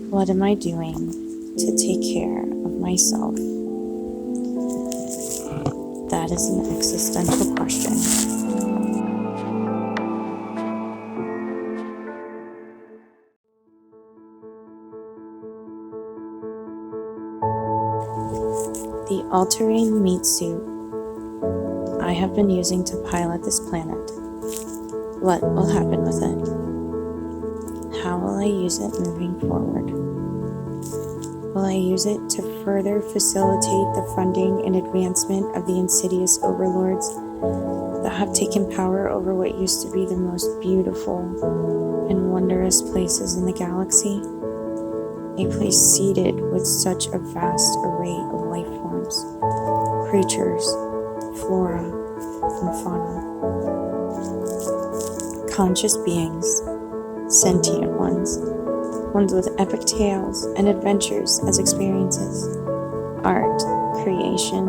What am I doing to take care of myself? That is an existential question. The all-terrain meat suit I have been using to pilot this planet. What will happen with it? How will I use it moving forward? Will I use it to further facilitate the funding and advancement of the insidious overlords that have taken power over what used to be the most beautiful and wondrous places in the galaxy? A place seeded with such a vast array of life forms, creatures, flora, and fauna. Conscious beings, sentient ones with epic tales and adventures as experiences, art, creation,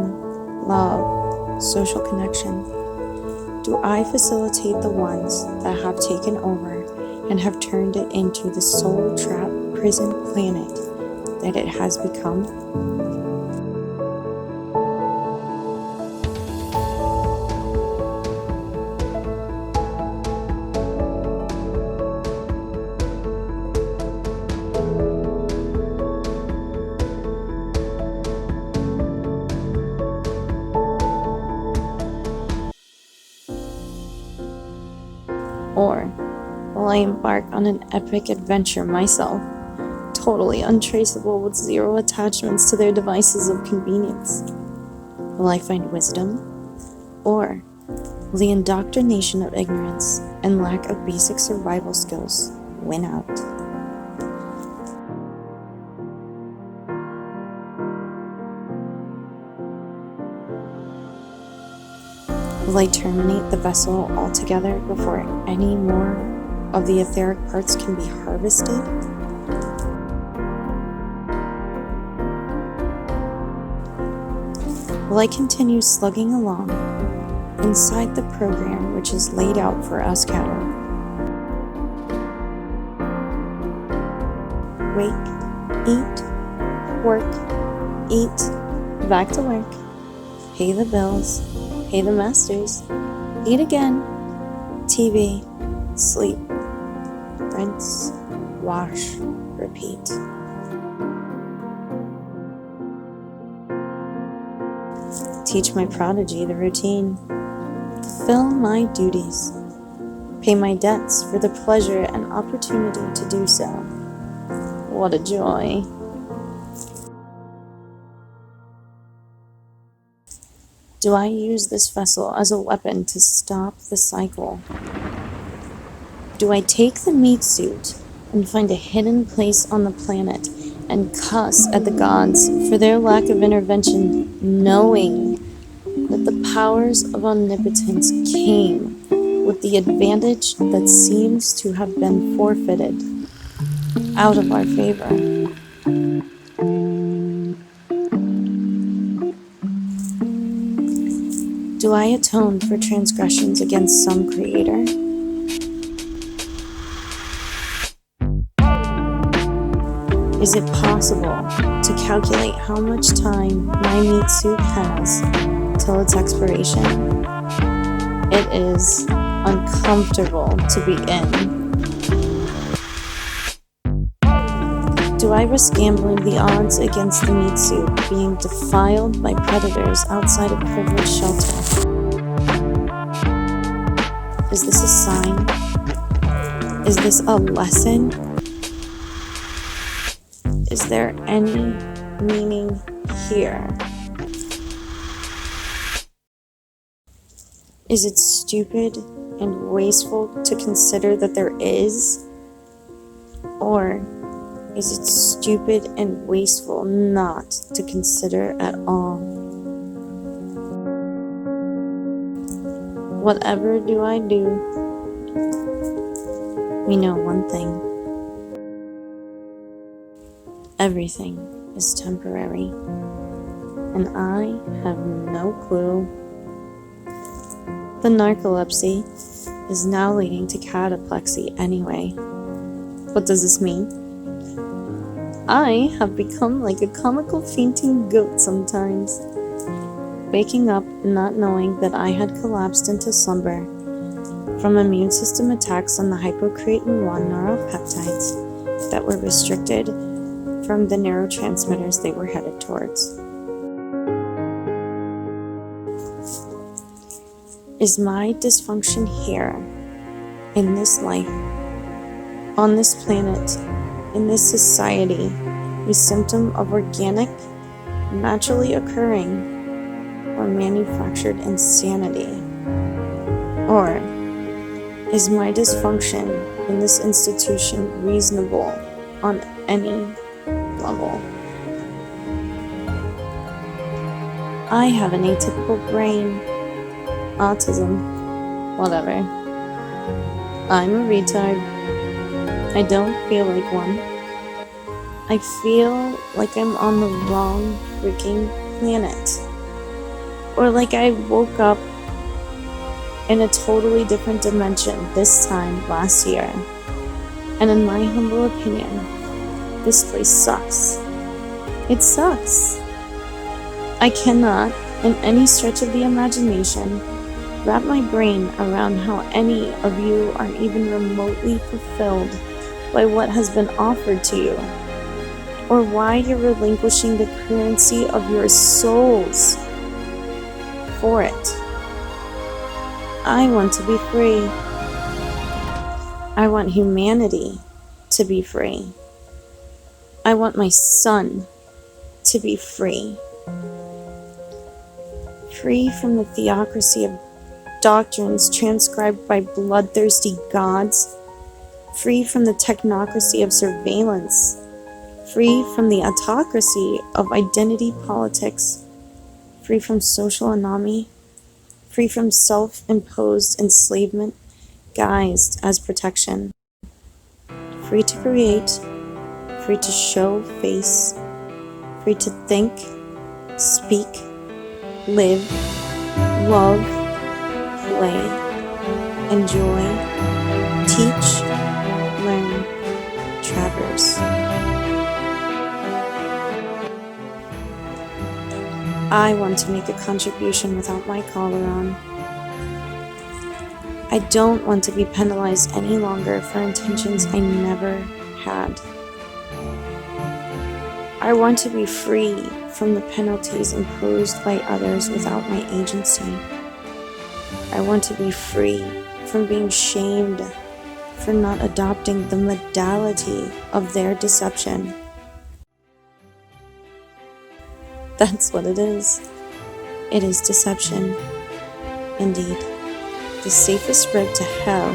love, social connection. Do I facilitate the ones that have taken over and have turned it into the soul-trapped prison planet that it has become? Or will I embark on an epic adventure myself, totally untraceable with zero attachments to their devices of convenience? Will I find wisdom? Or will the indoctrination of ignorance and lack of basic survival skills win out? Will I terminate the vessel altogether before any more of the etheric parts can be harvested? Will I continue slugging along inside the program which is laid out for us cattle? Wake, eat, work, eat, back to work, pay the bills, pay the masters, eat again, TV, sleep, rinse, wash, repeat. Teach my prodigy the routine, fulfill my duties, pay my debts for the pleasure and opportunity to do so. What a joy. Do I use this vessel as a weapon to stop the cycle? Do I take the meat suit and find a hidden place on the planet and cuss at the gods for their lack of intervention, knowing that the powers of omnipotence came with the advantage that seems to have been forfeited out of our favor? Do I atone for transgressions against some creator? Is it possible to calculate how much time my meat suit has till its expiration? It is uncomfortable to be in. Do I risk gambling the odds against the meat suit being defiled by predators outside a privileged shelter? Is this a sign? Is this a lesson? Is there any meaning here? Is it stupid and wasteful to consider that there is? Or is it stupid and wasteful not to consider at all? Whatever do I do, we know one thing. Everything is temporary, and I have no clue. The narcolepsy is now leading to cataplexy anyway. What does this mean? I have become like a comical fainting goat sometimes, waking up and not knowing that I had collapsed into slumber from immune system attacks on the hypocretin 1 neuropeptides that were restricted from the neurotransmitters they were headed towards. Is my dysfunction here, in this life, on this planet, in this society, a symptom of organic, naturally occurring, or manufactured insanity? Or is my dysfunction in this institution reasonable on any level? I have an atypical brain, autism, whatever. I'm a retard. I don't feel like one. I feel like I'm on the wrong freaking planet. Or like I woke up in a totally different dimension this time last year. And in my humble opinion, this place sucks. It sucks. I cannot, in any stretch of the imagination, wrap my brain around how any of you are even remotely fulfilled by what has been offered to you, or why you're relinquishing the currency of your souls for it. I want to be free. I want humanity to be free. I want my son to be free. Free from the theocracy of doctrines transcribed by bloodthirsty gods. Free from the technocracy of surveillance. Free from the autocracy of identity politics. Free from social anomie. Free from self-imposed enslavement guised as protection. Free to create. Free to show face. Free to think, speak, live, love, play, enjoy, teach, learn, traverse. I want to make a contribution without my collar on. I don't want to be penalized any longer for intentions I never had. I want to be free from the penalties imposed by others without my agency. I want to be free from being shamed for not adopting the modality of their deception. That's what it is. It is deception. Indeed, the safest road to hell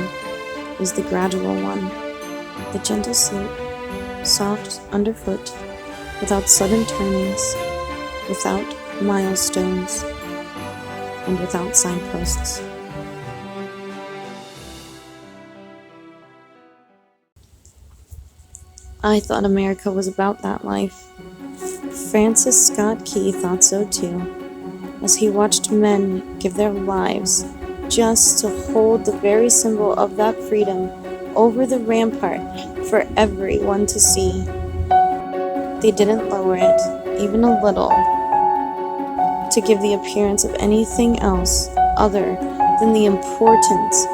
is the gradual one, the gentle slope, soft underfoot, without sudden turnings, without milestones, and without signposts. I thought America was about that life. Francis Scott Key thought so too, as he watched men give their lives just to hold the very symbol of that freedom over the rampart for everyone to see. They didn't lower it, even a little, to give the appearance of anything else other than the importance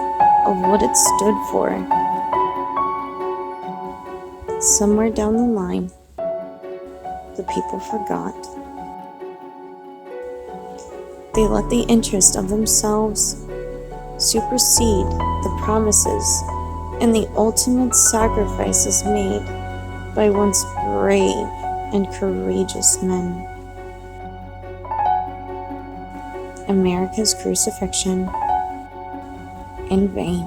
of what it stood for. Somewhere down the line, the people forgot. They let the interest of themselves supersede the promises and the ultimate sacrifices made by once brave and courageous men. America's crucifixion in vain.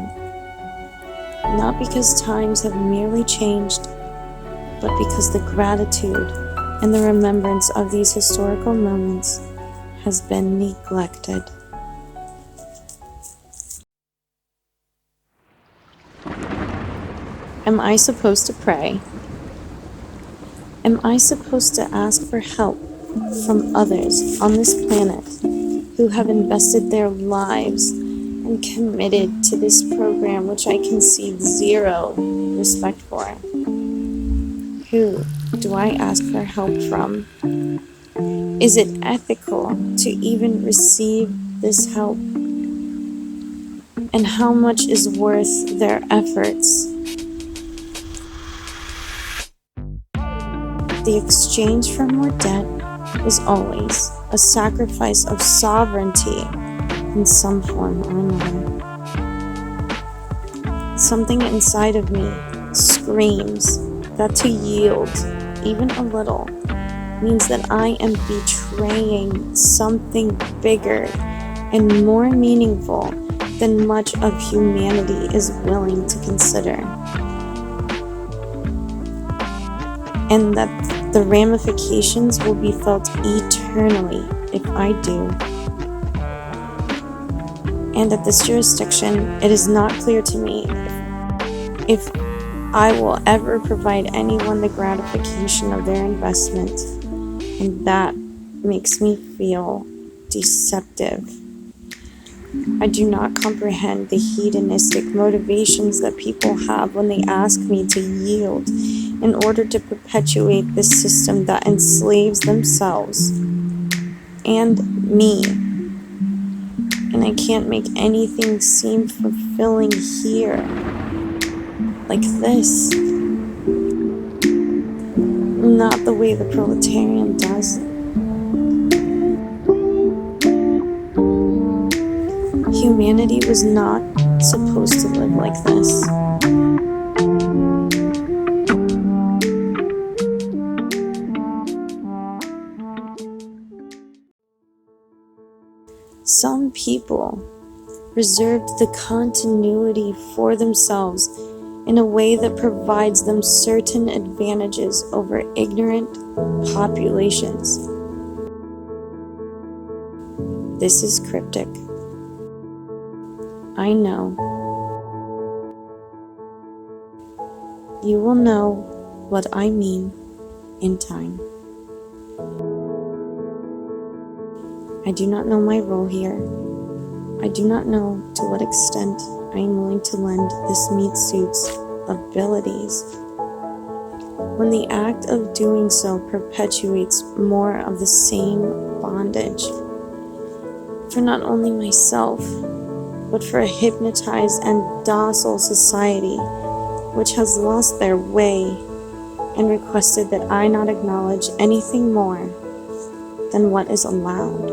Not because times have merely changed, but because the gratitude and the remembrance of these historical moments has been neglected. Am I supposed to pray? Am I supposed to ask for help from others on this planet who have invested their lives and committed to this program which I conceive zero respect for? Who do I ask for help from? Is it ethical to even receive this help? And how much is worth their efforts? The exchange for more debt is always a sacrifice of sovereignty in some form or another. Something inside of me screams that to yield, even a little, means that I am betraying something bigger and more meaningful than much of humanity is willing to consider. And that the ramifications will be felt eternally if I do. And at this jurisdiction, it is not clear to me if I will ever provide anyone the gratification of their investment, and that makes me feel deceptive. I do not comprehend the hedonistic motivations that people have when they ask me to yield in order to perpetuate this system that enslaves themselves and me. And I can't make anything seem fulfilling here like this. Not the way the proletarian does. Humanity was not supposed to live like this. Some people reserved the continuity for themselves in a way that provides them certain advantages over ignorant populations. This is cryptic. I know. You will know what I mean in time. I do not know my role here. I do not know to what extent I am willing to lend this meat suit's abilities, when the act of doing so perpetuates more of the same bondage for not only myself, but for a hypnotized and docile society which has lost their way and requested that I not acknowledge anything more than what is allowed.